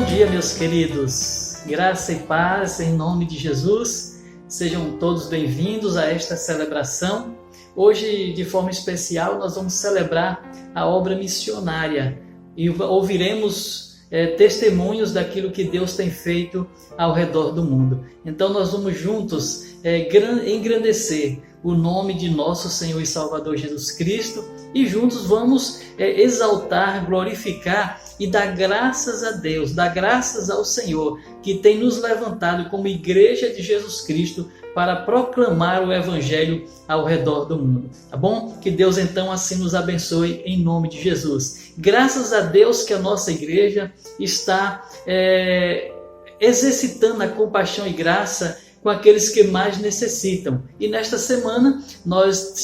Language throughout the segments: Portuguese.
dia, meus queridos. Graça e paz em nome de Jesus. Sejam todos bem-vindos a esta celebração. Hoje, de forma especial, nós vamos celebrar a obra missionária e ouviremos testemunhos daquilo que Deus tem feito ao redor do mundo. Então, nós vamos juntos engrandecer o nome de nosso Senhor e Salvador Jesus Cristo e juntos vamos exaltar, glorificar e dar graças a Deus, dar graças ao Senhor que tem nos levantado como igreja de Jesus Cristo para proclamar o Evangelho ao redor do mundo, tá bom? Que Deus então assim nos abençoe em nome de Jesus. Graças a Deus que a nossa igreja está exercitando a compaixão e graça com aqueles que mais necessitam. E nesta semana nós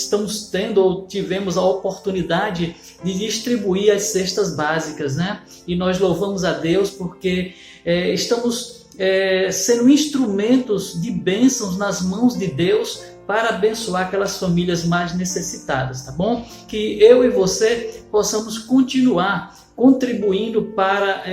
tivemos a oportunidade de distribuir as cestas básicas, né? E nós louvamos a Deus porque estamos sendo instrumentos de bênçãos nas mãos de Deus para abençoar aquelas famílias mais necessitadas, tá bom? Que eu e você possamos continuar contribuindo para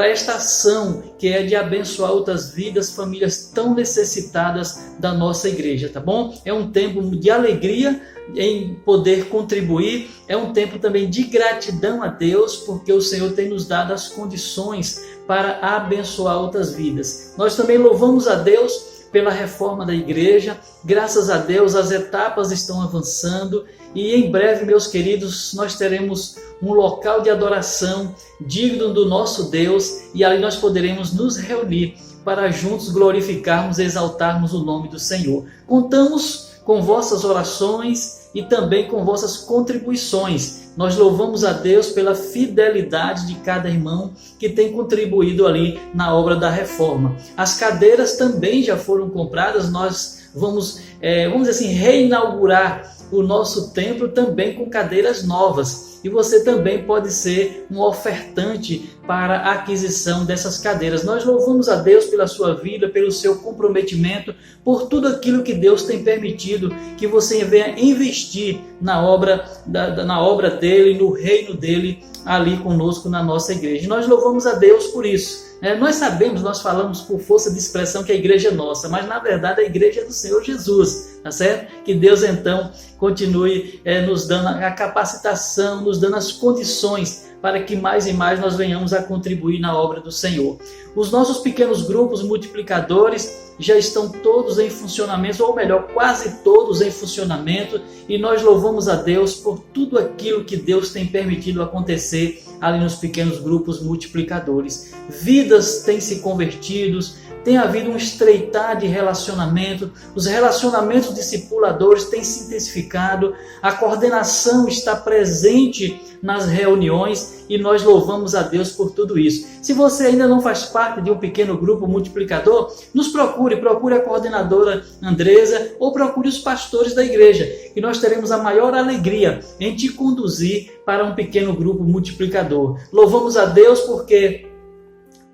esta ação que é de abençoar outras vidas, famílias tão necessitadas da nossa igreja, tá bom? É um tempo de alegria em poder contribuir, é um tempo também de gratidão a Deus, porque o Senhor tem nos dado as condições para abençoar outras vidas. Nós também louvamos a Deus pela reforma da igreja, graças a Deus as etapas estão avançando e em breve, meus queridos, nós teremos um local de adoração digno do nosso Deus e ali nós poderemos nos reunir para juntos glorificarmos e exaltarmos o nome do Senhor. Contamos com vossas orações e também com vossas contribuições. Nós louvamos a Deus pela fidelidade de cada irmão que tem contribuído ali na obra da reforma. As cadeiras também já foram compradas, nós vamos dizer assim, reinaugurar o nosso templo também com cadeiras novas. E você também pode ser um ofertante para a aquisição dessas cadeiras. Nós louvamos a Deus pela sua vida, pelo seu comprometimento, por tudo aquilo que Deus tem permitido que você venha investir na obra dele, no reino dele, ali conosco na nossa igreja. E nós louvamos a Deus por isso. Nós falamos por força de expressão que a igreja é nossa, mas na verdade a igreja é do Senhor Jesus, tá certo? Que Deus então continue nos dando a capacitação, nos dando as condições para que mais e mais nós venhamos a contribuir na obra do Senhor. Os nossos pequenos grupos multiplicadores já estão todos em funcionamento, ou melhor, quase todos em funcionamento, e nós louvamos a Deus por tudo aquilo que Deus tem permitido acontecer ali nos pequenos grupos multiplicadores. Vidas têm se convertido, tem havido um estreitar de relacionamento, os relacionamentos discipuladores têm se intensificado, a coordenação está presente nas reuniões e nós louvamos a Deus por tudo isso. Se você ainda não faz parte de um pequeno grupo multiplicador, nos procure a coordenadora Andresa ou procure os pastores da igreja, e nós teremos a maior alegria em te conduzir para um pequeno grupo multiplicador. Louvamos a Deus porque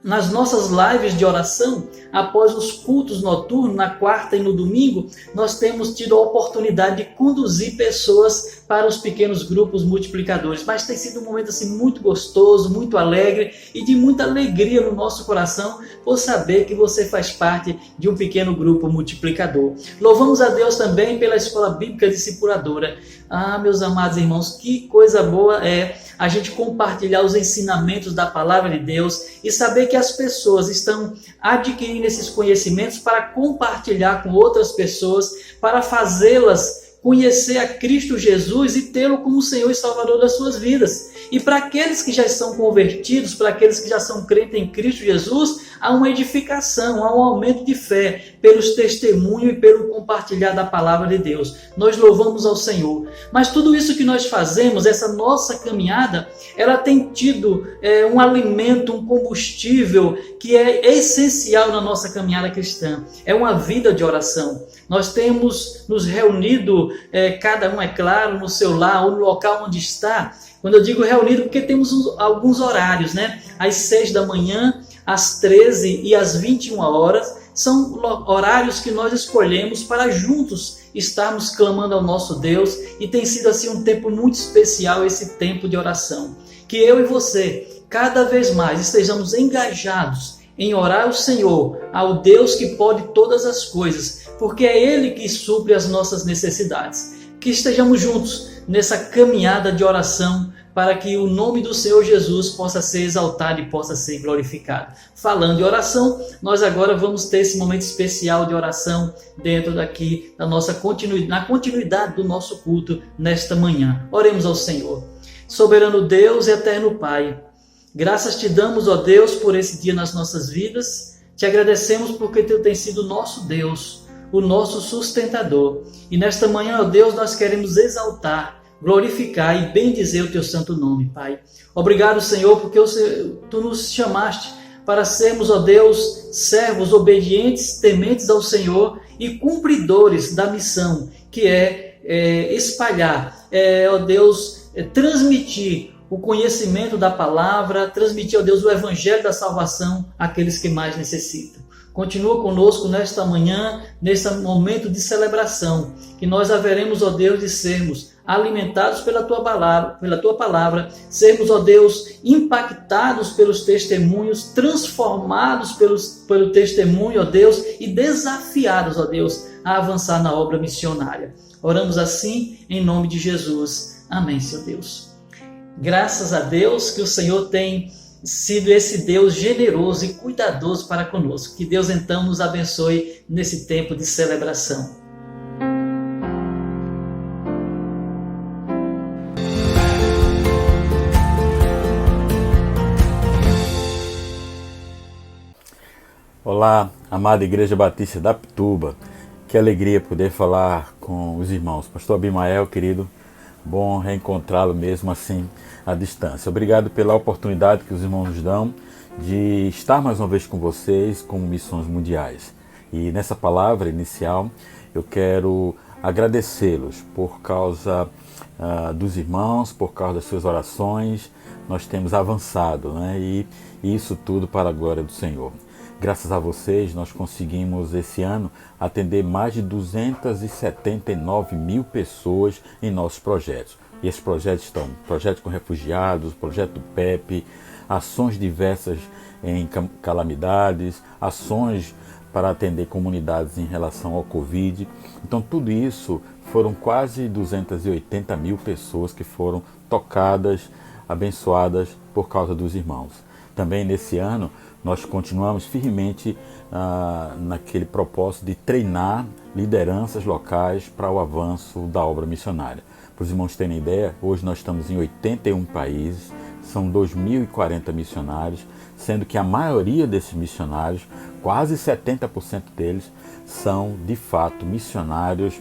nas nossas lives de oração, após os cultos noturnos, na quarta e no domingo, nós temos tido a oportunidade de conduzir pessoas para os pequenos grupos multiplicadores. Mas tem sido um momento assim muito gostoso, muito alegre e de muita alegria no nosso coração por saber que você faz parte de um pequeno grupo multiplicador. Louvamos a Deus também pela Escola Bíblica Discipuladora. Ah, meus amados irmãos, que coisa boa é a gente compartilhar os ensinamentos da Palavra de Deus e saber que as pessoas estão adquirindo esses conhecimentos para compartilhar com outras pessoas, para fazê-las conhecer a Cristo Jesus e tê-lo como Senhor e Salvador das suas vidas. E para aqueles que já são convertidos, para aqueles que já são crentes em Cristo Jesus, há uma edificação, há um aumento de fé pelos testemunhos e pelo compartilhar da palavra de Deus. Nós louvamos ao Senhor. Mas tudo isso que nós fazemos, essa nossa caminhada, ela tem tido um alimento, um combustível que é essencial na nossa caminhada cristã. É uma vida de oração. Nós temos nos reunido, cada um, é claro, no seu lar ou no local onde está. Quando eu digo reunido, porque temos alguns horários, né? Às 6 da manhã, às 13 e às 21 horas, são horários que nós escolhemos para juntos estarmos clamando ao nosso Deus, e tem sido assim um tempo muito especial, esse tempo de oração. Que eu e você cada vez mais estejamos engajados em orar ao Senhor, ao Deus que pode todas as coisas, porque é Ele que supre as nossas necessidades. Que estejamos juntos nessa caminhada de oração para que o nome do Senhor Jesus possa ser exaltado e possa ser glorificado. Falando de oração, nós agora vamos ter esse momento especial de oração dentro daqui da nossa na continuidade do nosso culto nesta manhã. Oremos ao Senhor. Soberano Deus e eterno Pai, graças te damos, ó Deus, por esse dia nas nossas vidas. Te agradecemos porque tu tens sido o nosso Deus, o nosso sustentador. E nesta manhã, ó Deus, nós queremos exaltar, glorificar e bendizer o teu santo nome, Pai. Obrigado, Senhor, porque tu nos chamaste para sermos, ó Deus, servos obedientes, tementes ao Senhor e cumpridores da missão, que é espalhar, ó Deus, transmitir o conhecimento da palavra, transmitir, ó Deus, o evangelho da salvação àqueles que mais necessitam. Continua conosco nesta manhã, nesse momento de celebração, que nós haveremos, ó Deus, de sermos alimentados pela tua palavra, sermos, ó Deus, impactados pelos testemunhos, transformados pelo testemunho, ó Deus, e desafiados, ó Deus, a avançar na obra missionária. Oramos assim em nome de Jesus. Amém, Senhor Deus. Graças a Deus que o Senhor tem sido esse Deus generoso e cuidadoso para conosco. Que Deus então nos abençoe nesse tempo de celebração. Olá, amada Igreja Batista da Pituba. Que alegria poder falar com os irmãos. Pastor Abimael, querido, bom reencontrá-lo mesmo assim à distância. Obrigado pela oportunidade que os irmãos nos dão de estar mais uma vez com vocês como Missões Mundiais. E nessa palavra inicial eu quero agradecê-los por causa dos irmãos, por causa das suas orações. Nós temos avançado, né? E isso tudo para a glória do Senhor. Graças a vocês, nós conseguimos esse ano atender mais de 279 mil pessoas em nossos projetos. E esses projetos estão projeto com refugiados, projeto do PEP, ações diversas em calamidades, ações para atender comunidades em relação ao Covid. Então tudo isso foram quase 280 mil pessoas que foram tocadas, abençoadas por causa dos irmãos. Também nesse ano nós continuamos firmemente naquele propósito de treinar lideranças locais para o avanço da obra missionária. Para os irmãos terem ideia, hoje nós estamos em 81 países, são 2.040 missionários, sendo que a maioria desses missionários, quase 70% deles, são de fato missionários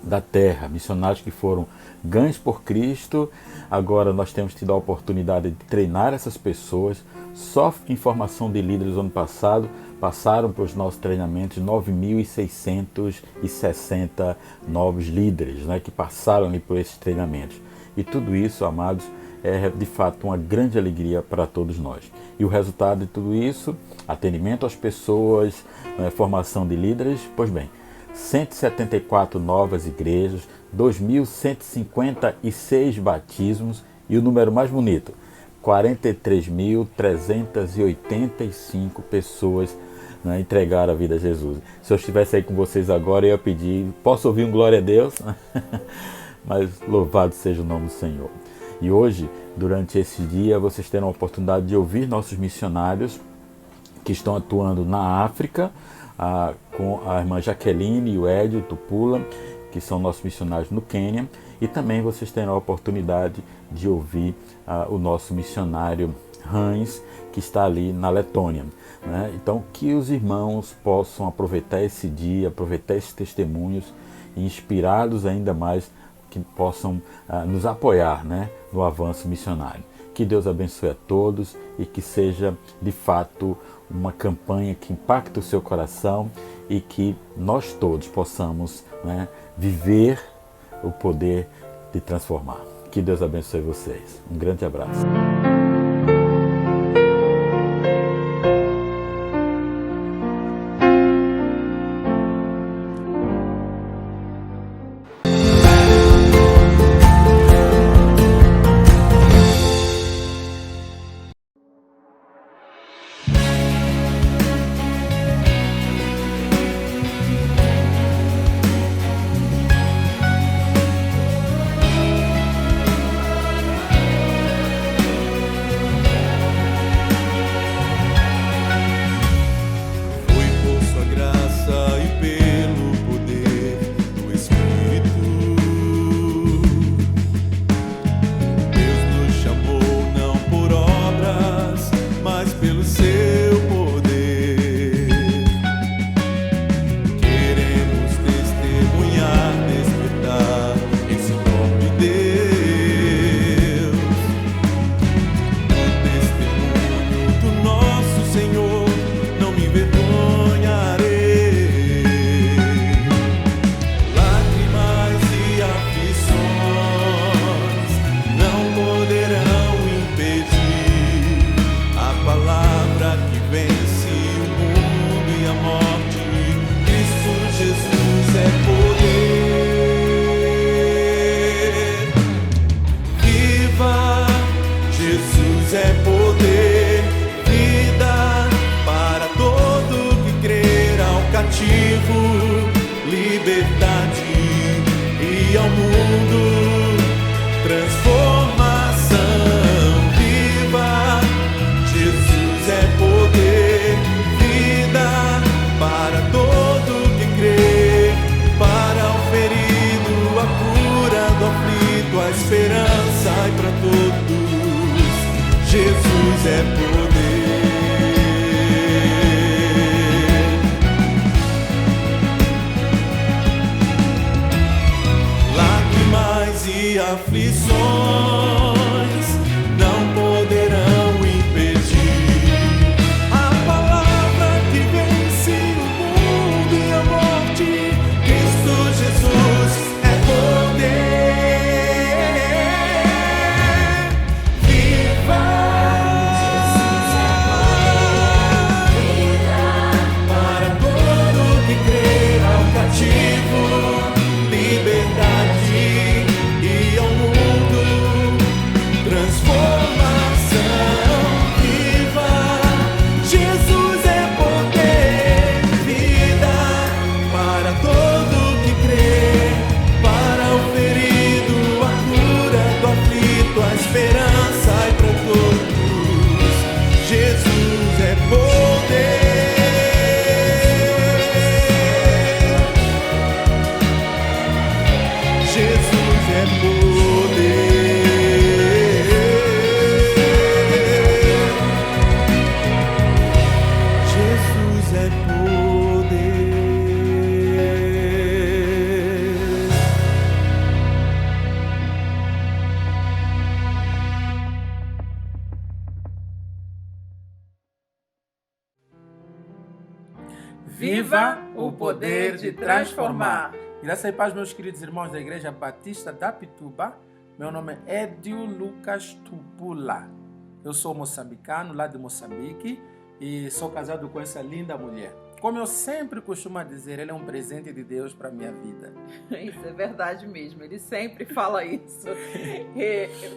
da terra, missionários que foram ganhos por Cristo. Agora nós temos tido a oportunidade de treinar essas pessoas. Só em formação de líderes ano passado passaram para os nossos treinamentos 9.660 novos líderes, né, que passaram ali por esses treinamentos. E tudo isso, amados, é de fato uma grande alegria para todos nós. E o resultado de tudo isso, atendimento às pessoas, formação de líderes, pois bem, 174 novas igrejas, 2.156 batismos e o número mais bonito, 43.385 pessoas, né, entregaram a vida a Jesus. Se eu estivesse aí com vocês agora, eu ia pedir, posso ouvir um glória a Deus? Mas louvado seja o nome do Senhor. E hoje, durante esse dia, vocês terão a oportunidade de ouvir nossos missionários que estão atuando na África, com a irmã Jaqueline e o Edio Tupula, que são nossos missionários no Quênia, e também vocês terão a oportunidade de ouvir o nosso missionário Hans, que está ali na Letônia, né? Então, que os irmãos possam aproveitar esse dia, aproveitar esses testemunhos e inspirados ainda mais, que possam nos apoiar, né, no avanço missionário. Que Deus abençoe a todos e que seja de fato uma campanha que impacte o seu coração e que nós todos possamos, né, viver o poder de transformar. Que Deus abençoe vocês. Um grande abraço. ao mundo transformação viva. Jesus é poder, vida para todo que crê, para o ferido a cura, do aflito a esperança, e para todos Jesus é poder. Lágrimas e aflições não poderão impedir a palavra que vence o mundo e a morte. Cristo Jesus é poder. Viva! Para todo que crê, ao cativo liberdade, e ao mundo transformação viva. Jesus é poder, vida para todo que crê, para o ferido a cura, do aflito a esperança, e para todos Jesus é poder. Jesus é poder. Jesus é poder. Viva o poder de transformar! Graça e paz, meus queridos irmãos da Igreja Batista da Pituba. Meu nome é Edio Lucas Tupula. Eu sou moçambicano, lá de Moçambique, e sou casado com essa linda mulher. Como eu sempre costumo dizer, ele é um presente de Deus para a minha vida. Isso é verdade mesmo, ele sempre fala isso.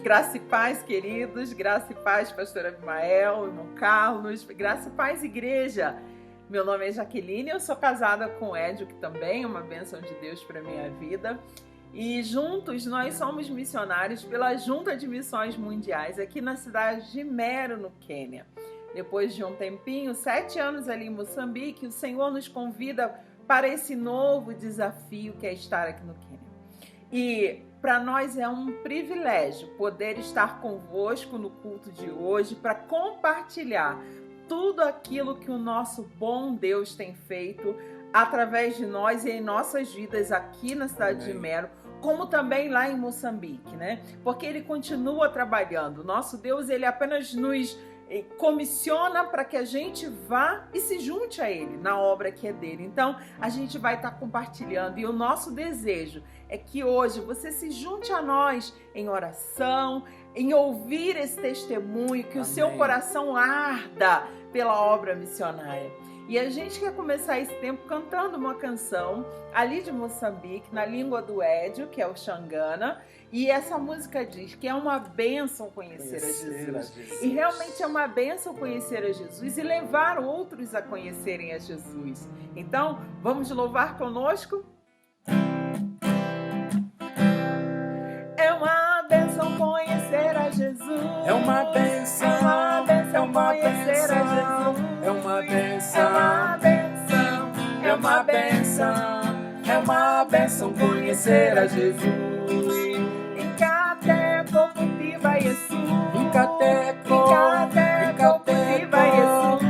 Graça e paz, queridos, graça e paz, pastor Abimael, irmão Carlos, graça e paz, igreja. Meu nome é Jaqueline, eu sou casada com o Edio, que também é uma bênção de Deus para a minha vida. E juntos nós somos missionários pela Junta de Missões Mundiais aqui na cidade de Meru, no Quênia. Depois de um tempinho, 7 anos ali em Moçambique, o Senhor nos convida para esse novo desafio que é estar aqui no Quênia. E para nós é um privilégio poder estar convosco no culto de hoje para compartilhar tudo aquilo que o nosso bom Deus tem feito através de nós e em nossas vidas aqui na cidade de Meru, como também lá em Moçambique, né? Porque ele continua trabalhando. Nosso Deus, ele apenas nos comissiona para que a gente vá e se junte a ele na obra que é dele. Então, a gente vai estar compartilhando, e o nosso desejo é que hoje você se junte a nós em oração, em ouvir esse testemunho, que o seu coração arda pela obra missionária. E a gente quer começar esse tempo cantando uma canção ali de Moçambique, na língua do Edio, que é o Xangana. E essa música diz que é uma bênção conhecer a Jesus. E realmente é uma bênção conhecer a Jesus e levar outros a conhecerem a Jesus. Então, vamos louvar conosco? É uma bênção conhecer a Jesus. É uma bênção, é uma bênção conhecer a Jesus. É uma bênção, é uma bênção, é uma bênção conhecer a Jesus. Incateco cultiva Jesus. Incateco cultiva Jesus.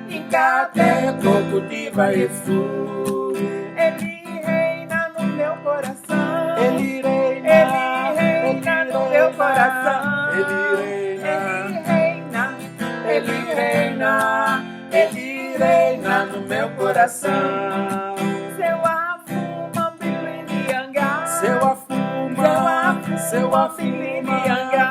Incateco cultiva Jesus. Ele reina no meu coração. Ele reina no meu coração. Ele reina no meu coração. Seu afuma bilinianga. Seu afuma bilinianga.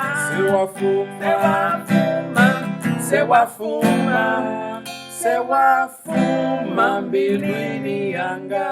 Seu afuma bilinianga.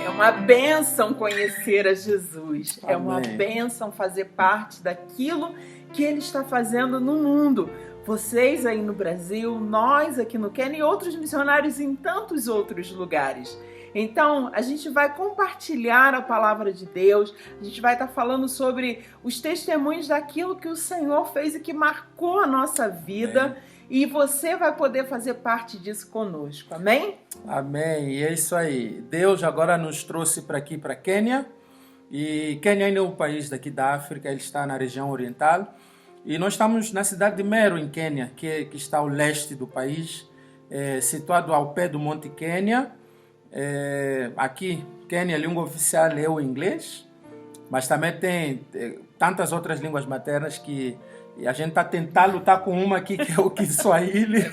É uma bênção conhecer a Jesus. Amém. É uma bênção fazer parte daquilo que Ele está fazendo no mundo. vocês aí no Brasil, nós aqui no Quênia e outros missionários em tantos outros lugares. Então, a gente vai compartilhar a palavra de Deus, a gente vai estar falando sobre os testemunhos daquilo que o Senhor fez e que marcou a nossa vida. E você vai poder fazer parte disso conosco, amém? Amém, e é isso aí. Deus agora nos trouxe para aqui, para Quênia. E Quênia ainda é um país daqui da África, ele está na região oriental. E nós estamos na cidade de Meru, em Quênia, que está ao leste do país, situado ao pé do Monte Quênia. Aqui, Quênia, a língua oficial é o inglês, mas também tem tantas outras línguas maternas que a gente está tentando lutar com uma aqui, que é o Kiswahili,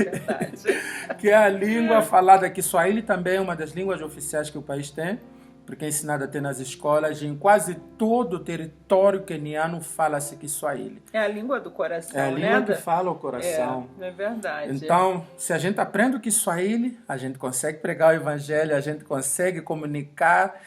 que é a língua falada. Kiswahili também é uma das línguas oficiais que o país tem, porque é ensinada até nas escolas. Em quase todo o território queniano fala-se Kiswahili. É a língua do coração, é a língua né? que fala o coração. É verdade. Então, se a gente aprende o Kiswahili, a gente consegue pregar o evangelho, a gente consegue comunicar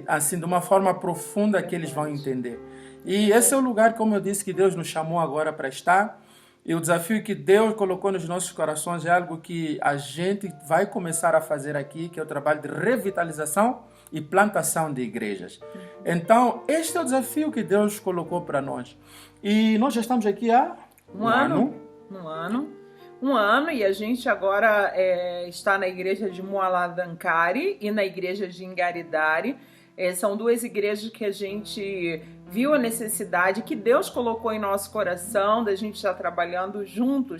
assim de uma forma profunda que eles vão entender. E esse é o lugar, como eu disse, que Deus nos chamou agora para estar. E o desafio que Deus colocou nos nossos corações é algo que a gente vai começar a fazer aqui, que é o trabalho de revitalização e plantação de igrejas. Então, este é o desafio que Deus colocou para nós. E nós já estamos aqui há um ano, e a gente agora está na igreja de Mualadankari e na igreja de Ingaridari. São duas igrejas que a gente viu a necessidade, que Deus colocou em nosso coração, da gente estar trabalhando junto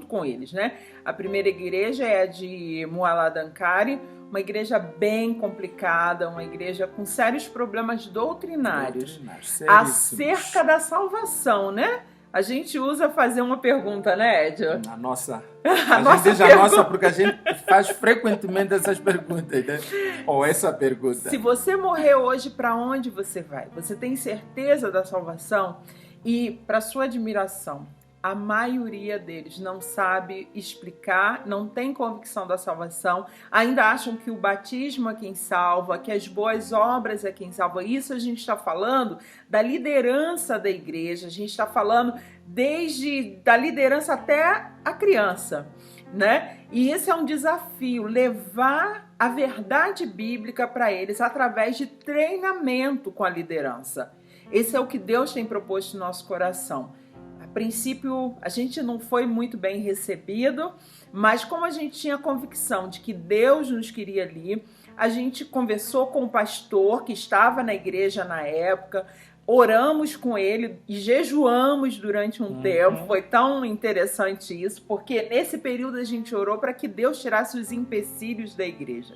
com eles, né? A primeira igreja é a de Mualadankari, uma igreja bem complicada, uma igreja com sérios problemas doutrinários acerca da salvação, né? A gente usa fazer uma pergunta, né, Edio? A nossa. A gente diz a nossa porque a gente faz frequentemente essas perguntas, né? Ou essa pergunta. Se você morrer hoje, para onde você vai? Você tem certeza da salvação? E, para sua admiração, a maioria deles não sabe explicar, não tem convicção da salvação, ainda acham que o batismo é quem salva, que as boas obras é quem salva. Isso a gente está falando da liderança da igreja, a gente está falando desde da liderança até a criança, né? E esse é um desafio, levar a verdade bíblica para eles através de treinamento com a liderança. Esse é o que Deus tem proposto no nosso coração. A princípio, a gente não foi muito bem recebido, mas como a gente tinha convicção de que Deus nos queria ali, a gente conversou com o pastor que estava na igreja na época, oramos com ele e jejuamos durante um tempo. Foi tão interessante isso, porque nesse período a gente orou para que Deus tirasse os empecilhos da igreja.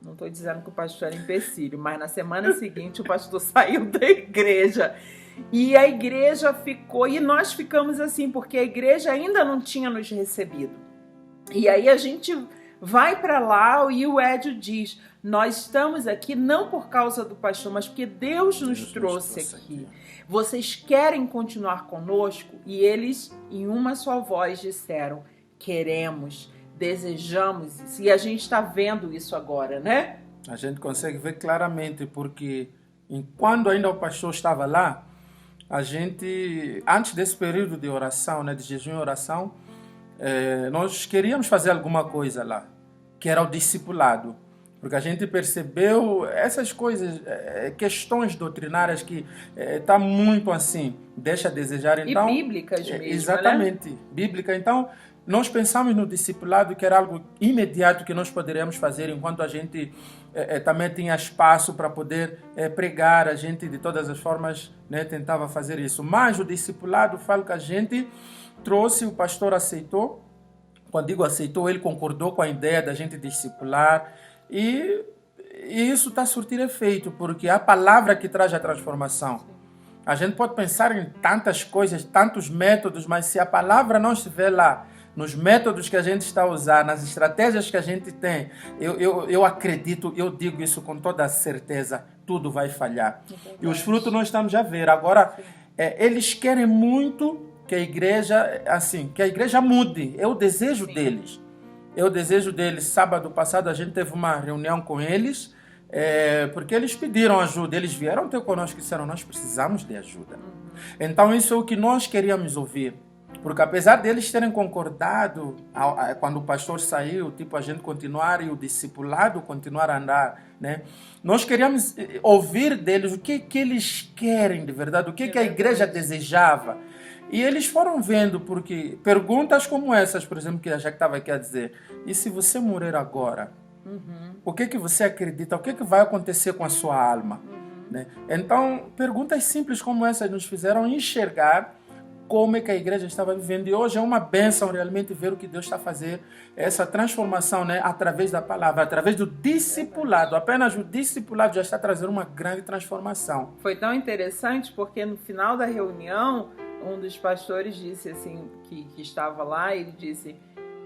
Não estou dizendo que o pastor era empecilho, mas na semana seguinte o pastor saiu da igreja. E a igreja ficou, e nós ficamos assim, porque a igreja ainda não tinha nos recebido. E aí a gente vai para lá e o Edio diz, nós estamos aqui não por causa do pastor, mas porque Deus nos trouxe aqui. Vocês querem continuar conosco? E eles, em uma só voz, disseram, queremos, desejamos isso. E a gente está vendo isso agora, né? A gente consegue ver claramente, porque quando ainda o pastor estava lá, a gente, antes desse período de oração, né, de jejum e oração, nós queríamos fazer alguma coisa lá, que era o discipulado. Porque a gente percebeu essas coisas, questões doutrinárias que tá muito assim, deixa a desejar. Então, e bíblicas mesmo, exatamente, né? Bíblica. Então, nós pensamos no discipulado, que era algo imediato que nós poderíamos fazer, enquanto a gente também tinha espaço para poder pregar. A gente, de todas as formas, né, tentava fazer isso. Mas o discipulado, falo que a gente trouxe, o pastor aceitou. Quando digo aceitou, ele concordou com a ideia da gente discipular. E isso está surtindo efeito, porque é a palavra que traz a transformação. A gente pode pensar em tantas coisas, tantos métodos, mas se a palavra não estiver lá, nos métodos que a gente está a usar, nas estratégias que a gente tem, eu acredito, eu digo isso com toda certeza, tudo vai falhar. E os frutos nós estamos a ver. Agora, eles querem muito que a igreja mude. É o desejo deles. É o desejo deles. Sábado passado a gente teve uma reunião com eles, porque eles pediram ajuda. Eles vieram ter conosco e disseram, nós precisamos de ajuda. Então isso é o que nós queríamos ouvir. Porque apesar deles terem concordado, quando o pastor saiu, tipo, a gente continuar e o discipulado continuar a andar, né? Nós queríamos ouvir deles o que eles querem de verdade, o que a igreja desejava. E eles foram vendo, porque perguntas como essas, por exemplo, que a Jaque estava aqui a dizer, e se você morrer agora? O que você acredita? O que vai acontecer com a sua alma? Né? Então, perguntas simples como essas nos fizeram enxergar como é que a igreja estava vivendo. E hoje é uma bênção realmente ver o que Deus está fazendo, essa transformação, né, através da palavra, através do discipulado. Apenas o discipulado já está trazendo uma grande transformação. Foi tão interessante porque no final da reunião, um dos pastores disse assim, que estava lá, ele disse: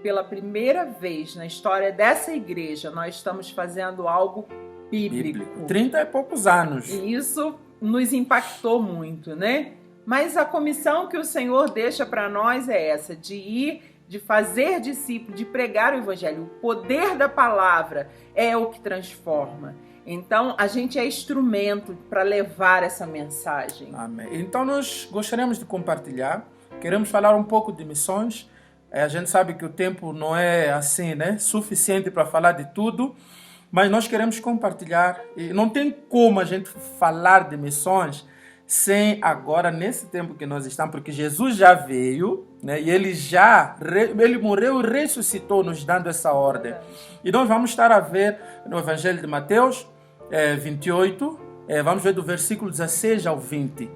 pela primeira vez na história dessa igreja, nós estamos fazendo algo bíblico. 30 e poucos anos. E isso nos impactou muito, né? Mas a comissão que o Senhor deixa para nós é essa, de ir, de fazer discípulo, de pregar o evangelho. O poder da palavra é o que transforma. Então, a gente é instrumento para levar essa mensagem. Amém. Então, nós gostaríamos de compartilhar, queremos falar um pouco de missões. A gente sabe que o tempo não é assim, né, suficiente para falar de tudo, mas nós queremos compartilhar. E não tem como a gente falar de missões sem agora, nesse tempo que nós estamos, porque Jesus já veio, né, e ele morreu e ressuscitou, nos dando essa ordem. E nós vamos estar a ver no Evangelho de Mateus 28, vamos ver do versículo 16 ao 20.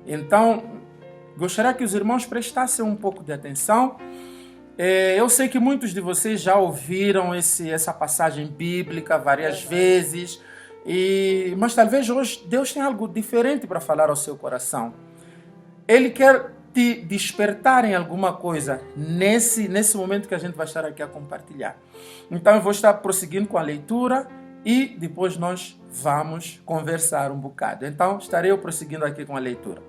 Então, gostaria que os irmãos prestassem um pouco de atenção. Eu sei que muitos de vocês já ouviram essa passagem bíblica várias vezes, mas talvez hoje Deus tenha algo diferente para falar ao seu coração. Ele quer te despertar em alguma coisa nesse momento que a gente vai estar aqui a compartilhar. Então eu vou estar prosseguindo com a leitura e depois nós vamos conversar um bocado. Então estarei eu prosseguindo aqui com a leitura.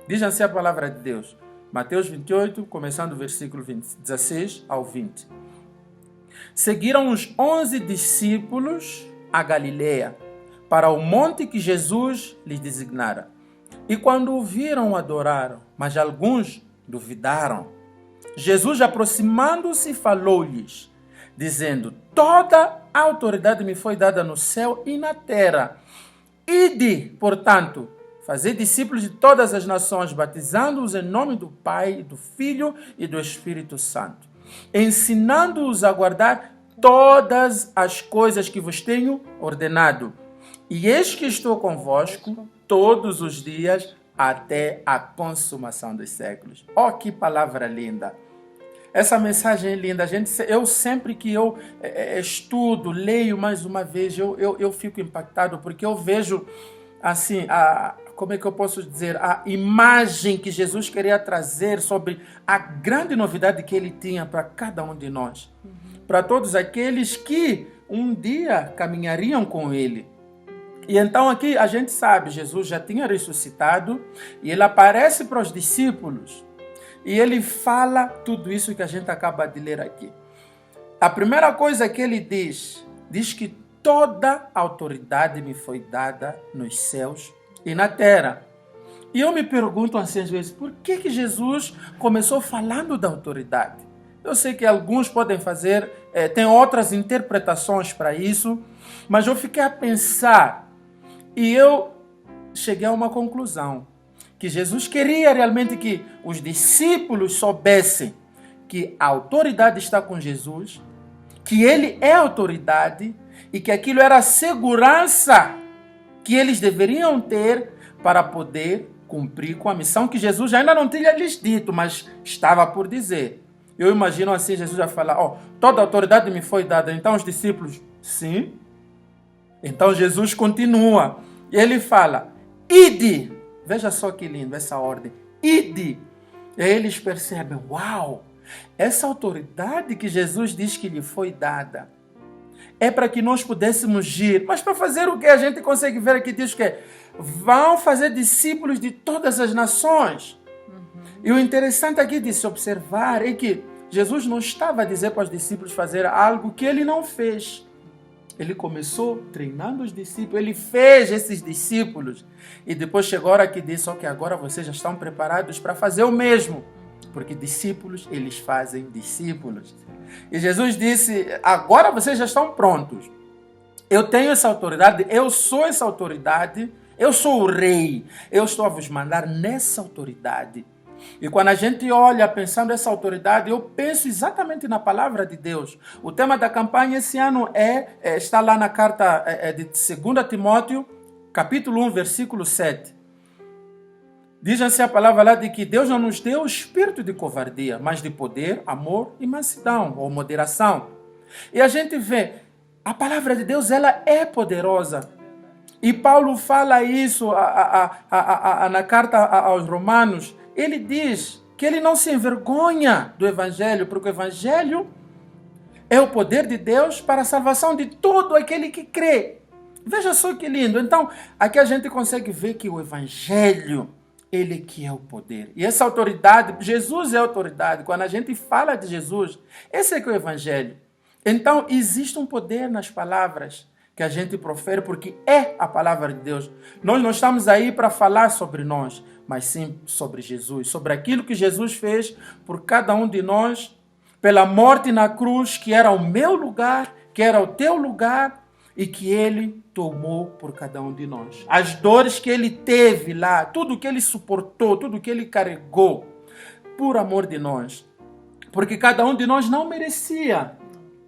Diz assim a palavra de Deus. Mateus 28, começando o versículo 16 ao 20. Seguiram os 11 discípulos a Galileia, para o monte que Jesus lhes designara. E quando o viram, adoraram, mas alguns duvidaram. Jesus, aproximando-se, falou-lhes, dizendo: toda a autoridade me foi dada no céu e na terra. Ide, portanto, fazer discípulos de todas as nações, batizando-os em nome do Pai, do Filho e do Espírito Santo, ensinando-os a guardar todas as coisas que vos tenho ordenado. E eis que estou convosco todos os dias até a consumação dos séculos. Oh, que palavra linda! Essa mensagem é linda. Eu sempre que eu estudo, leio mais uma vez, eu fico impactado, porque eu vejo assim, como é que eu posso dizer, a imagem que Jesus queria trazer sobre a grande novidade que ele tinha para cada um de nós. Para todos aqueles que um dia caminhariam com ele. E então aqui a gente sabe, Jesus já tinha ressuscitado e ele aparece para os discípulos e ele fala tudo isso que a gente acaba de ler aqui. A primeira coisa que ele diz que toda autoridade me foi dada nos céus e na terra. E eu me pergunto assim às vezes, por que Jesus começou falando da autoridade? Eu sei que alguns podem fazer, tem outras interpretações para isso, mas eu fiquei a pensar e eu cheguei a uma conclusão, que Jesus queria realmente que os discípulos soubessem que a autoridade está com Jesus, que ele é autoridade e que aquilo era a segurança que eles deveriam ter para poder cumprir com a missão que Jesus ainda não tinha lhes dito, mas estava por dizer. Eu imagino assim, Jesus vai falar, toda a autoridade me foi dada. Então os discípulos, sim. Então Jesus continua. E ele fala, ide. Veja só que lindo essa ordem. Ide. E aí eles percebem, uau, essa autoridade que Jesus diz que lhe foi dada é para que nós pudéssemos ir. Mas para fazer o que? A gente consegue ver aqui, diz que vão fazer discípulos de todas as nações. E o interessante aqui de se observar é que Jesus não estava a dizer para os discípulos fazer algo que ele não fez. Ele começou treinando os discípulos, ele fez esses discípulos. E depois chegou a hora que disse, que agora vocês já estão preparados para fazer o mesmo. Porque discípulos, eles fazem discípulos. E Jesus disse, agora vocês já estão prontos. Eu tenho essa autoridade, eu sou essa autoridade, eu sou o rei. Eu estou a vos mandar nessa autoridade. E quando a gente olha pensando nessa autoridade, eu penso exatamente na palavra de Deus. O tema da campanha esse ano está lá na carta de 2 Timóteo, capítulo 1, versículo 7. Diz assim a palavra lá de que Deus não nos deu o espírito de covardia, mas de poder, amor e mansidão, ou moderação. E a gente vê, a palavra de Deus, ela é poderosa. E Paulo fala isso na carta aos Romanos. Ele diz que ele não se envergonha do Evangelho, porque o Evangelho é o poder de Deus para a salvação de todo aquele que crê. Veja só que lindo. Então, aqui a gente consegue ver que o Evangelho, ele que é o poder. E essa autoridade, Jesus é a autoridade. Quando a gente fala de Jesus, esse é que é o Evangelho. Então, existe um poder nas palavras que a gente profere, porque é a palavra de Deus. Nós não estamos aí para falar sobre nós, mas sim sobre Jesus, sobre aquilo que Jesus fez por cada um de nós, pela morte na cruz, que era o meu lugar, que era o teu lugar, e que ele tomou por cada um de nós. As dores que ele teve lá, tudo que ele suportou, tudo que ele carregou, por amor de nós. Porque cada um de nós não merecia,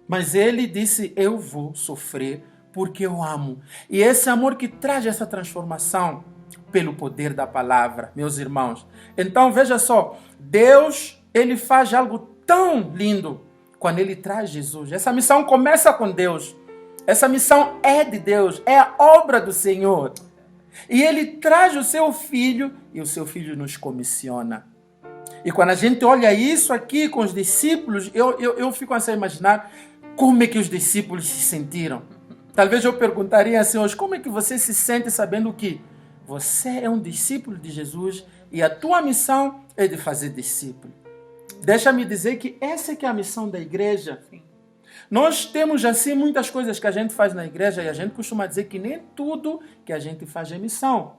mas ele disse, eu vou sofrer porque eu amo. E esse amor que traz essa transformação pelo poder da palavra, meus irmãos. Então, veja só, Deus, ele faz algo tão lindo quando ele traz Jesus. Essa missão começa com Deus. Essa missão é de Deus, é a obra do Senhor. E ele traz o seu filho e o seu filho nos comissiona. E quando a gente olha isso aqui com os discípulos, eu fico assim a imaginar como é que os discípulos se sentiram. Talvez eu perguntaria assim hoje, como é que você se sente sabendo que você é um discípulo de Jesus e a tua missão é de fazer discípulo? Deixa-me dizer que essa é que é a missão da igreja. Nós temos assim muitas coisas que a gente faz na igreja e a gente costuma dizer que nem tudo que a gente faz é missão.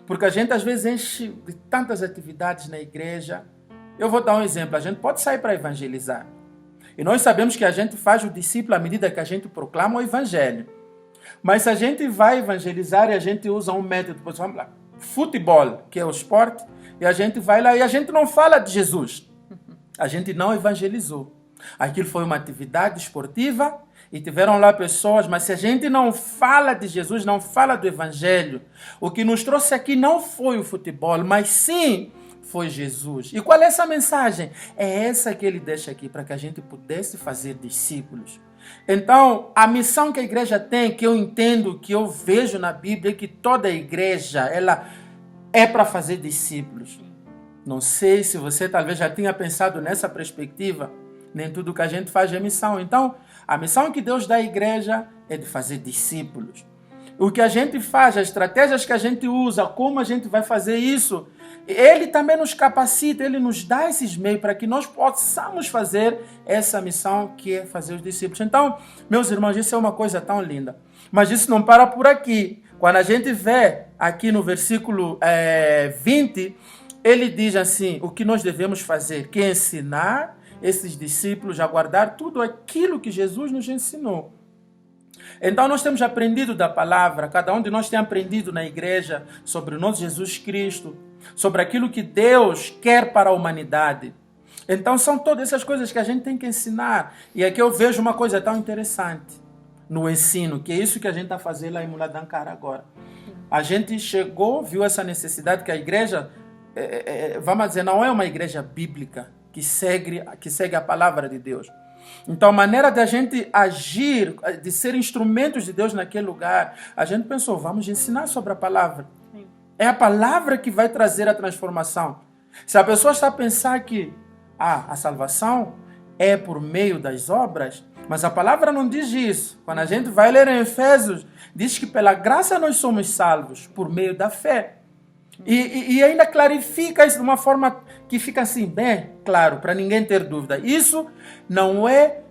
Porque a gente às vezes enche de tantas atividades na igreja. Eu vou dar um exemplo, a gente pode sair para evangelizar. E nós sabemos que a gente faz o discípulo à medida que a gente proclama o evangelho. Mas se a gente vai evangelizar e a gente usa um método, por exemplo, futebol, que é o esporte, e a gente vai lá e a gente não fala de Jesus. A gente não evangelizou. Aquilo foi uma atividade esportiva e tiveram lá pessoas, mas se a gente não fala de Jesus, não fala do Evangelho, o que nos trouxe aqui não foi o futebol, mas sim foi Jesus. E qual é essa mensagem? É essa que ele deixa aqui, para que a gente pudesse fazer discípulos. Então, a missão que a igreja tem, que eu entendo, que eu vejo na Bíblia, é que toda a igreja, ela é para fazer discípulos. Não sei se você talvez já tenha pensado nessa perspectiva. Nem tudo que a gente faz é missão. Então, a missão que Deus dá à igreja é de fazer discípulos. O que a gente faz, as estratégias que a gente usa, como a gente vai fazer isso, ele também nos capacita, ele nos dá esses meios para que nós possamos fazer essa missão que é fazer os discípulos. Então, meus irmãos, isso é uma coisa tão linda. Mas isso não para por aqui. Quando a gente vê aqui no versículo 20, ele diz assim, o que nós devemos fazer, que é ensinar esses discípulos a guardar tudo aquilo que Jesus nos ensinou. Então nós temos aprendido da palavra, cada um de nós tem aprendido na igreja sobre o nosso Jesus Cristo, sobre aquilo que Deus quer para a humanidade. Então são todas essas coisas que a gente tem que ensinar. E aqui eu vejo uma coisa tão interessante no ensino, que é isso que a gente está fazendo lá em Muladankara agora. A gente chegou, viu essa necessidade que a igreja, vamos dizer, não é uma igreja bíblica, que segue a palavra de Deus. Então, a maneira de a gente agir, de ser instrumentos de Deus naquele lugar, a gente pensou, vamos ensinar sobre a palavra. Sim. É a palavra que vai trazer a transformação. Se a pessoa está a pensar que a salvação é por meio das obras, mas a palavra não diz isso. Quando a gente vai ler em Efésios, diz que pela graça nós somos salvos, por meio da fé. E ainda clarifica isso de uma forma que fica assim, bem claro, para ninguém ter dúvida. Isso não é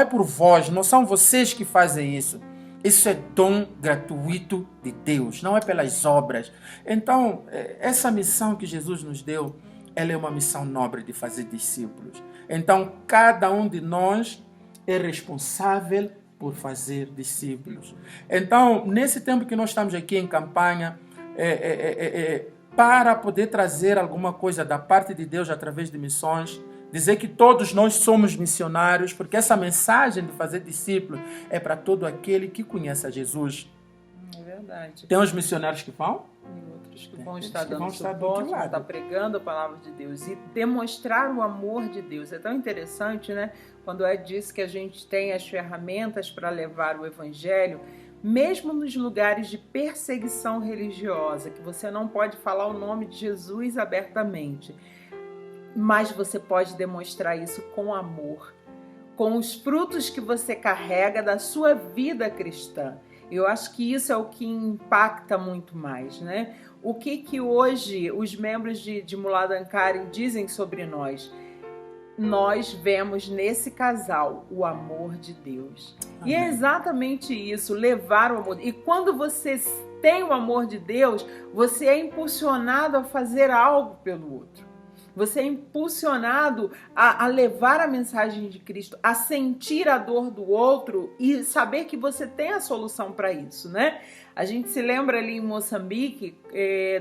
por vós, não são vocês que fazem isso. Isso é dom gratuito de Deus, não é pelas obras. Então, essa missão que Jesus nos deu, ela é uma missão nobre de fazer discípulos. Então, cada um de nós é responsável por fazer discípulos. Então, nesse tempo que nós estamos aqui em campanha, para poder trazer alguma coisa da parte de Deus através de missões, dizer que todos nós somos missionários, porque essa mensagem de fazer discípulos é para todo aquele que conhece a Jesus. É verdade. Tem os missionários que vão? E outros que vão estar que vão dando estar do suporte, outro vão lado. estar pregando a palavra de Deus e demonstrar o amor de Deus. É tão interessante, né? Quando Ed disse que a gente tem as ferramentas para levar o evangelho, mesmo nos lugares de perseguição religiosa, que você não pode falar o nome de Jesus abertamente, mas você pode demonstrar isso com amor, com os frutos que você carrega da sua vida cristã. Eu acho que isso é o que impacta muito mais, né? O que hoje os membros de Muladankari dizem sobre nós? Nós vemos nesse casal o amor de Deus. Amém. E é exatamente isso, levar o amor. E quando você tem o amor de Deus, você é impulsionado a fazer algo pelo outro. Você é impulsionado a levar a mensagem de Cristo, a sentir a dor do outro e saber que você tem a solução para isso, né? A gente se lembra ali em Moçambique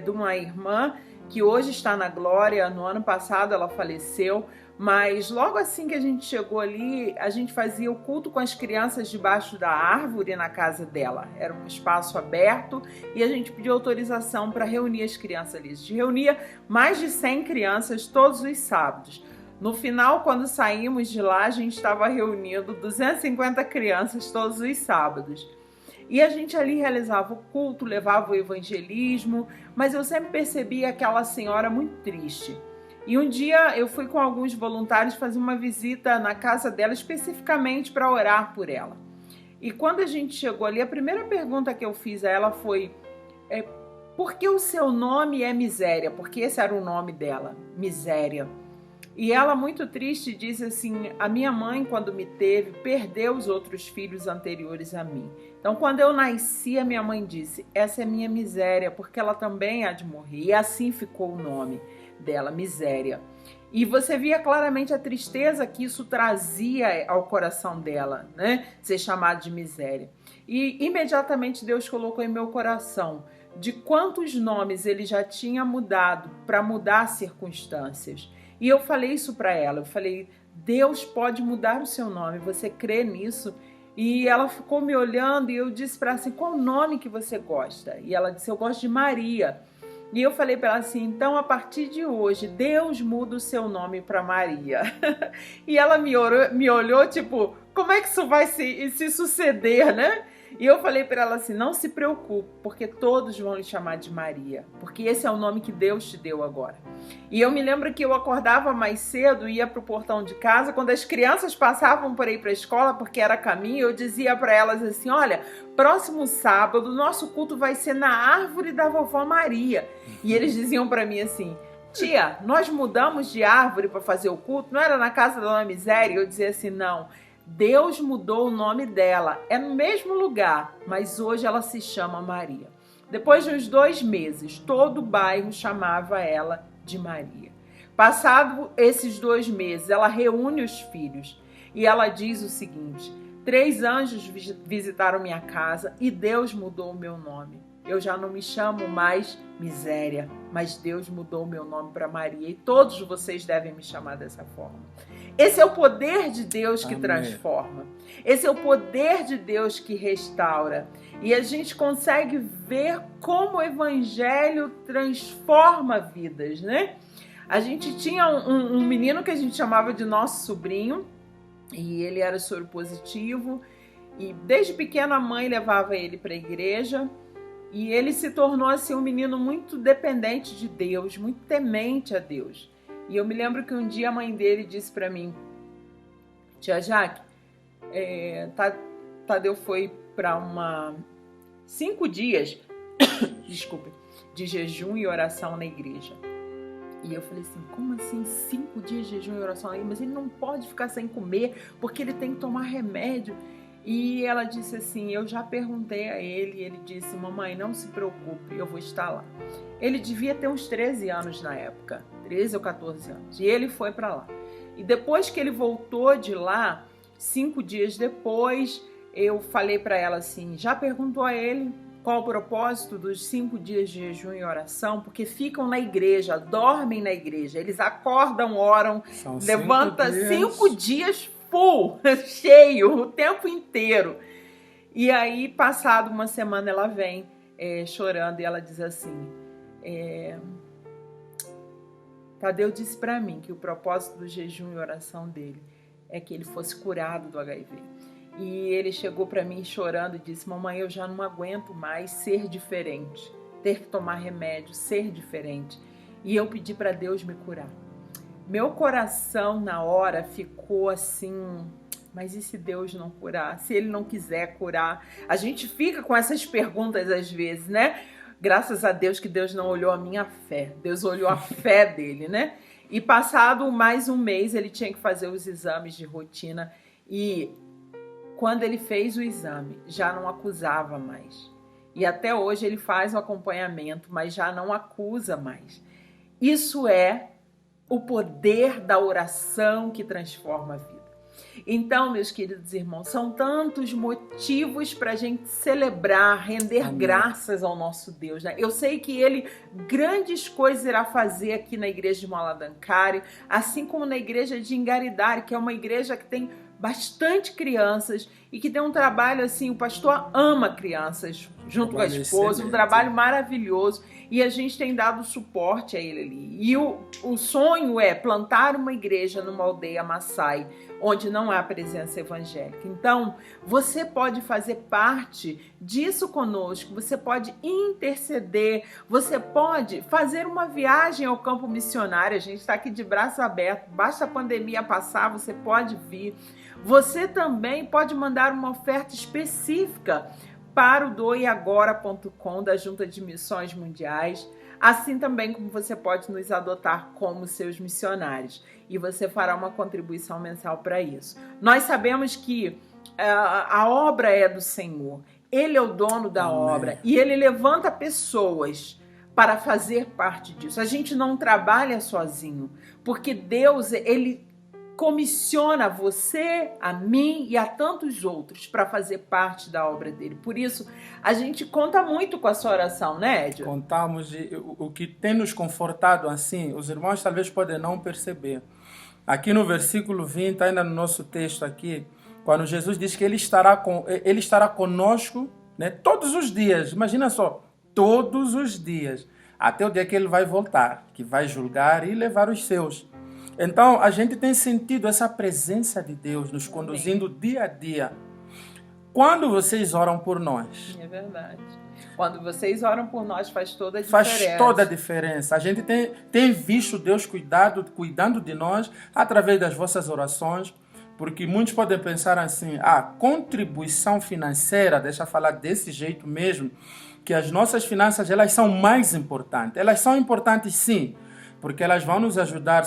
de uma irmã que hoje está na glória. No ano passado ela faleceu, mas logo assim que a gente chegou ali, a gente fazia o culto com as crianças debaixo da árvore na casa dela. Era um espaço aberto e a gente pediu autorização para reunir as crianças ali. A gente reunia mais de 100 crianças todos os sábados. No final, quando saímos de lá, a gente estava reunindo 250 crianças todos os sábados. E a gente ali realizava o culto, levava o evangelismo, mas eu sempre percebi aquela senhora muito triste. E um dia eu fui com alguns voluntários fazer uma visita na casa dela especificamente para orar por ela. E quando a gente chegou ali, a primeira pergunta que eu fiz a ela foi: por que o seu nome é Miséria? Porque esse era o nome dela, Miséria. E ela, muito triste, disse assim: a minha mãe, quando me teve, perdeu os outros filhos anteriores a mim. Então, quando eu nasci, a minha mãe disse: essa é minha miséria, porque ela também há de morrer. E assim ficou o nome dela, Miséria. E você via claramente a tristeza que isso trazia ao coração dela, né? Ser chamada de miséria. E imediatamente Deus colocou em meu coração de quantos nomes ele já tinha mudado para mudar circunstâncias. E eu falei isso para ela, eu falei: Deus pode mudar o seu nome, você crê nisso? E ela ficou me olhando e eu disse para ela assim: qual nome que você gosta? E ela disse: eu gosto de Maria. E eu falei para ela assim: então a partir de hoje Deus muda o seu nome para Maria. E ela me olhou tipo: como é que isso vai se suceder, né? E eu falei para ela assim: não se preocupe, porque todos vão lhe chamar de Maria, porque esse é o nome que Deus te deu agora. E eu me lembro que eu acordava mais cedo, ia para o portão de casa, quando as crianças passavam por aí para a escola, porque era caminho, eu dizia para elas assim: olha, próximo sábado nosso culto vai ser na árvore da vovó Maria. E eles diziam para mim assim: tia, nós mudamos de árvore para fazer o culto, não era na casa da Dona Miséria? Eu dizia assim: não, Deus mudou o nome dela, é no mesmo lugar, mas hoje ela se chama Maria. Depois de uns 2 meses, todo o bairro chamava ela de Maria. Passado esses 2 meses, ela reúne os filhos e ela diz o seguinte: 3 anjos visitaram minha casa e Deus mudou o meu nome. Eu já não me chamo mais Miséria, mas Deus mudou o meu nome para Maria e todos vocês devem me chamar dessa forma. Esse é o poder de Deus que transforma. Esse é o poder de Deus que restaura. E a gente consegue ver como o evangelho transforma vidas, né? A gente tinha um menino que a gente chamava de nosso sobrinho, e ele era soro positivo, e desde pequeno a mãe levava ele para a igreja, e ele se tornou assim um menino muito dependente de Deus, muito temente a Deus. E eu me lembro que um dia a mãe dele disse para mim: tia Jaque, Tadeu foi para 5 dias desculpe, de jejum e oração na igreja. E eu falei assim: como assim 5 dias de jejum e oração na igreja? Mas ele não pode ficar sem comer, porque ele tem que tomar remédio. E ela disse assim, eu já perguntei a ele, e ele disse, mamãe, não se preocupe, eu vou estar lá. Ele devia ter uns 13 anos na época, 13 ou 14 anos, e ele foi para lá. E depois que ele voltou de lá, 5 dias depois, eu falei para ela assim, já perguntou a ele qual o propósito dos 5 dias de jejum e oração? Porque ficam na igreja, dormem na igreja, eles acordam, oram, levanta 5 dias full, cheio, o tempo inteiro. E aí, passado uma semana, ela vem chorando e ela diz assim, Tadeu disse para mim que o propósito do jejum e oração dele é que ele fosse curado do HIV. E ele chegou para mim chorando e disse, mamãe, eu já não aguento mais ser diferente, ter que tomar remédio, ser diferente. E eu pedi para Deus me curar. Meu coração na hora ficou assim, mas e se Deus não curar? Se Ele não quiser curar? A gente fica com essas perguntas às vezes, né? Graças a Deus que Deus não olhou a minha fé, Deus olhou a fé dele, né? E passado mais um mês, ele tinha que fazer os exames de rotina e quando ele fez o exame, já não acusava mais. E até hoje ele faz o acompanhamento, mas já não acusa mais. Isso é o poder da oração que transforma a vida. Então, meus queridos irmãos, são tantos motivos para a gente celebrar, render graças ao nosso Deus, né? Eu sei que Ele grandes coisas irá fazer aqui na igreja de Maladancari, assim como na igreja de Ingaridari, que é uma igreja que tem bastante crianças e que tem um trabalho assim, o pastor ama crianças junto com a esposa, um trabalho maravilhoso e a gente tem dado suporte a ele ali. E o sonho é plantar uma igreja numa aldeia Maasai, onde não há presença evangélica. Então, você pode fazer parte disso conosco, você pode interceder, você pode fazer uma viagem ao campo missionário, a gente está aqui de braço aberto, basta a pandemia passar, você pode vir. Você também pode mandar uma oferta específica para o doeagora.com da Junta de Missões Mundiais, assim também como você pode nos adotar como seus missionários e você fará uma contribuição mensal para isso. Nós sabemos que a obra é do Senhor, Ele é o dono da obra e Ele levanta pessoas para fazer parte disso. A gente não trabalha sozinho, porque Deus, Ele comissiona você, a mim e a tantos outros para fazer parte da obra dele. Por isso, a gente conta muito com a sua oração, né, Edio? Contamos, o que tem nos confortado assim, os irmãos talvez podem não perceber. Aqui no versículo 20, ainda no nosso texto aqui, quando Jesus diz que Ele estará conosco, né, todos os dias, imagina só, todos os dias, até o dia que Ele vai voltar, que vai julgar e levar os seus. Então, a gente tem sentido essa presença de Deus nos conduzindo dia a dia. Quando vocês oram por nós? É verdade. Quando vocês oram por nós, faz toda a diferença. Faz toda a diferença. A gente tem visto Deus cuidando de nós através das vossas orações, porque muitos podem pensar assim, contribuição financeira, deixa eu falar desse jeito mesmo, que as nossas finanças, elas são mais importantes. Elas são importantes sim, porque elas vão nos ajudar,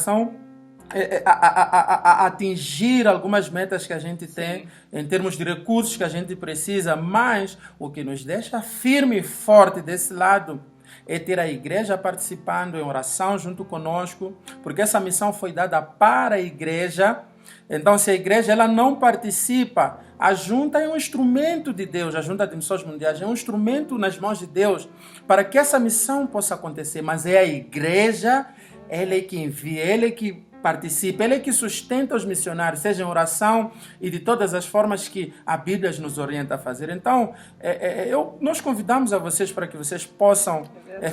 a atingir algumas metas que a gente tem, em termos de recursos que a gente precisa, mas o que nos deixa firme e forte desse lado é ter a igreja participando em oração junto conosco, porque essa missão foi dada para a igreja. Então, se a igreja ela não participa, a junta é um instrumento de Deus, a Junta de Missões Mundiais é um instrumento nas mãos de Deus para que essa missão possa acontecer, mas é a igreja, ela é que envia, ela é que participa, Ele é que sustenta os missionários, seja em oração e de todas as formas que a Bíblia nos orienta a fazer. Então, nós convidamos a vocês para que vocês possam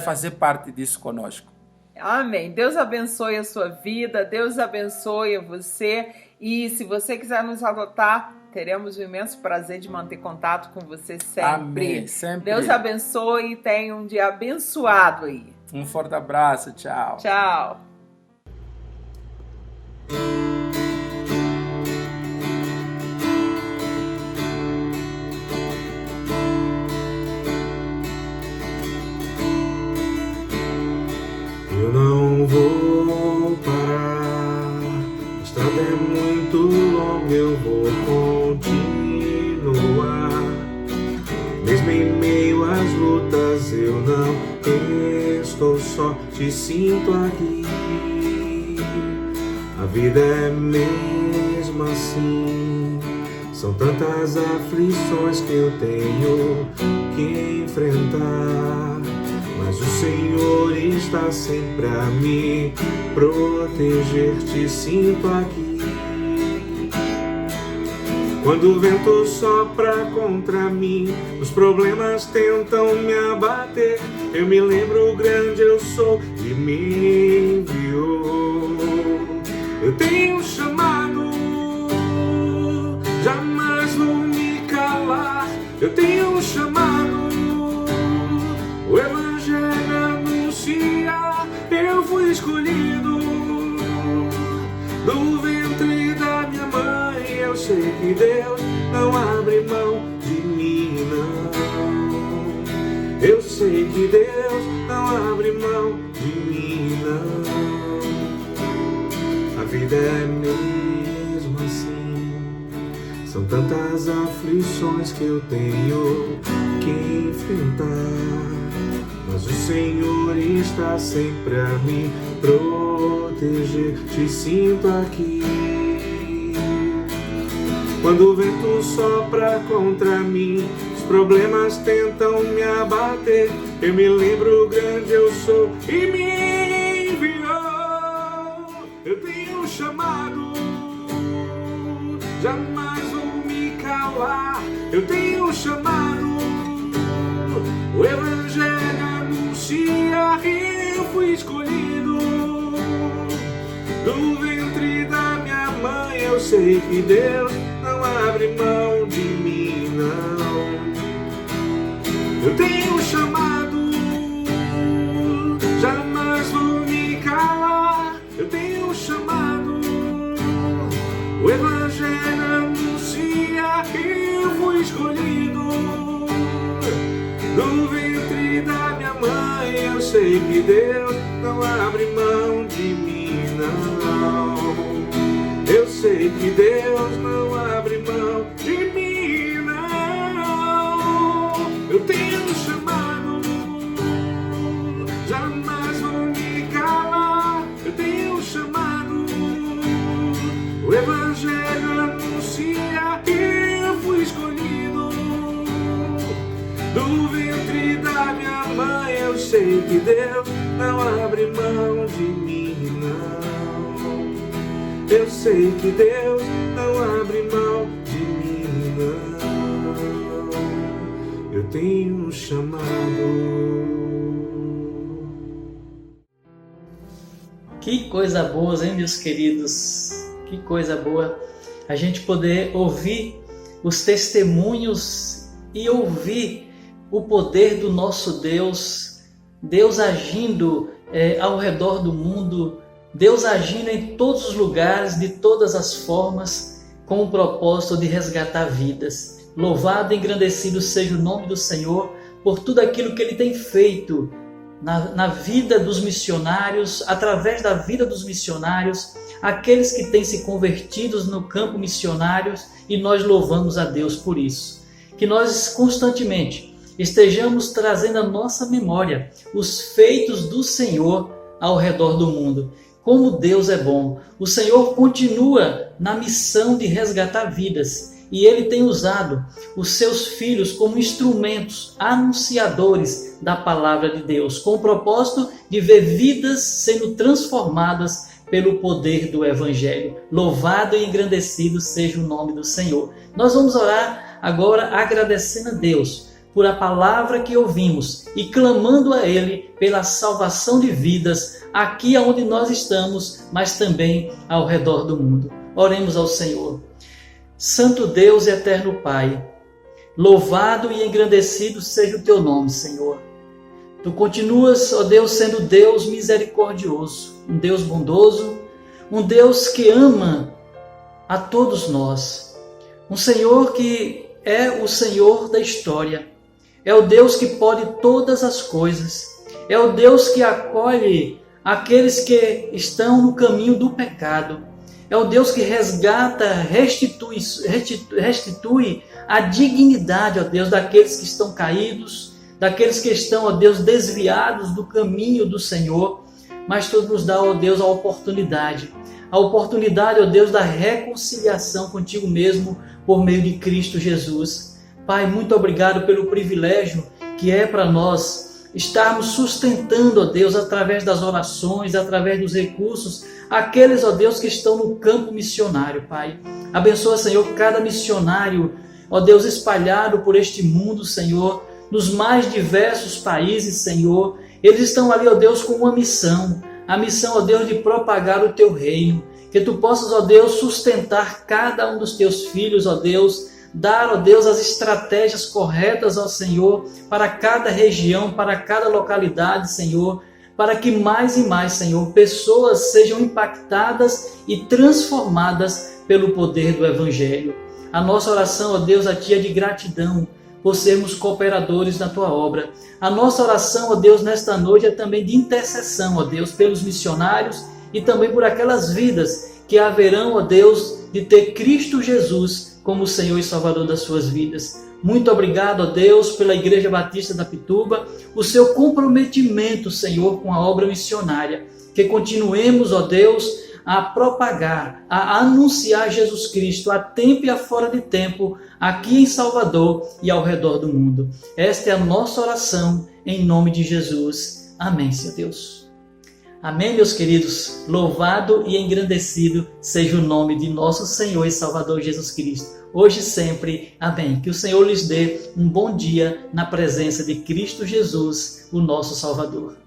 fazer parte disso conosco. Amém. Deus abençoe a sua vida, Deus abençoe você e se você quiser nos adotar, teremos o imenso prazer de manter contato com você sempre. Amém. Sempre. Deus abençoe e tenha um dia abençoado aí. Um forte abraço. Tchau. Tchau. Eu não vou parar, a estrada é muito longa, eu vou continuar. te sinto aqui. A vida é mesmo assim, são tantas aflições que eu tenho que enfrentar, mas o Senhor está sempre a me proteger, te sinto aqui. Quando o vento sopra contra mim, os problemas tentam me abater, eu me lembro o grande eu sou e me enviou. Eu tenho um chamado, jamais vou me calar. Eu tenho um chamado, o Evangelho anunciar. Eu fui escolhido do ventre da minha mãe. Eu sei que Deus não abre mão de mim, não. Eu sei que Deus não abre mão de mim, não. A vida é mesmo assim, são tantas aflições que eu tenho que enfrentar, mas o Senhor está sempre a me proteger, te sinto aqui. Quando o vento sopra contra mim, os problemas tentam me abater, eu me lembro o grande eu sou e me enviou. Eu tenho um chamado, jamais vou me calar. Eu tenho um chamado, o Evangelho anuncia. Eu fui escolhido do ventre da minha mãe. Eu sei que Deus não abre mão de mim, não. Eu tenho um chamado, jamais vou me calar. Eu tenho um chamado, o Evangelho anuncia. Eu fui escolhido do ventre da minha mãe. Eu sei que Deus não abre mão de mim, não. Eu sei que Deus não abre mão de mim, não. Eu tenho um chamado, jamais vou me calar. Eu tenho um chamado, o Evangelho anuncia. Eu fui escolhido do ventre da minha mãe. Eu sei que Deus não abre mão de mim, não. Eu sei que Deus não abre mão de mim, não. Eu tenho um chamado. Que coisa boa, hein, meus queridos? Que coisa boa a gente poder ouvir os testemunhos e ouvir o poder do nosso Deus, Deus agindo ao redor do mundo, Deus agindo em todos os lugares, de todas as formas, com o propósito de resgatar vidas. Louvado e engrandecido seja o nome do Senhor por tudo aquilo que Ele tem feito na vida dos missionários, através da vida dos missionários, aqueles que têm se convertido no campo missionário, e nós louvamos a Deus por isso. Que nós constantemente estejamos trazendo à nossa memória os feitos do Senhor ao redor do mundo. Como Deus é bom! O Senhor continua na missão de resgatar vidas, e Ele tem usado os seus filhos como instrumentos anunciadores da palavra de Deus, com o propósito de ver vidas sendo transformadas pelo poder do Evangelho. Louvado e engrandecido seja o nome do Senhor. Nós vamos orar agora agradecendo a Deus por a palavra que ouvimos e clamando a Ele pela salvação de vidas aqui onde nós estamos, mas também ao redor do mundo. Oremos ao Senhor. Santo Deus e eterno Pai, louvado e engrandecido seja o Teu nome, Senhor. Tu continuas, ó Deus, sendo Deus misericordioso, um Deus bondoso, um Deus que ama a todos nós, um Senhor que é o Senhor da história, é o Deus que pode todas as coisas, é o Deus que acolhe aqueles que estão no caminho do pecado, é o Deus que resgata, restitui a dignidade, ó Deus, daqueles que estão caídos, daqueles que estão, ó Deus, desviados do caminho do Senhor. mas Tu nos dá, ó Deus, a oportunidade, ó Deus, da reconciliação contigo mesmo por meio de Cristo Jesus. Pai, muito obrigado pelo privilégio que é para nós estarmos sustentando, ó Deus, através das orações, através dos recursos, aqueles, ó Deus, que estão no campo missionário, Pai. Abençoa, Senhor, cada missionário, ó Deus, espalhado por este mundo, Senhor, nos mais diversos países, Senhor. Eles estão ali, ó Deus, com uma missão, a missão, ó Deus, de propagar o Teu reino. Que Tu possas, ó Deus, sustentar cada um dos Teus filhos, ó Deus, dar, ó Deus, as estratégias corretas, ó Senhor, para cada região, para cada localidade, Senhor, para que mais e mais, Senhor, pessoas sejam impactadas e transformadas pelo poder do Evangelho. A nossa oração, ó Deus, a Ti é de gratidão por sermos cooperadores na Tua obra. A nossa oração, ó Deus, nesta noite é também de intercessão, ó Deus, pelos missionários e também por aquelas vidas que haverão, ó Deus, de ter Cristo Jesus como o Senhor e Salvador das suas vidas. Muito obrigado, ó Deus, pela Igreja Batista da Pituba, o seu comprometimento, Senhor, com a obra missionária. Que continuemos, ó Deus, a propagar, a anunciar Jesus Cristo a tempo e a fora de tempo, aqui em Salvador e ao redor do mundo. Esta é a nossa oração, em nome de Jesus. Amém, Senhor Deus. Amém, meus queridos. Louvado e engrandecido seja o nome de nosso Senhor e Salvador Jesus Cristo, hoje e sempre. Amém. Que o Senhor lhes dê um bom dia na presença de Cristo Jesus, o nosso Salvador.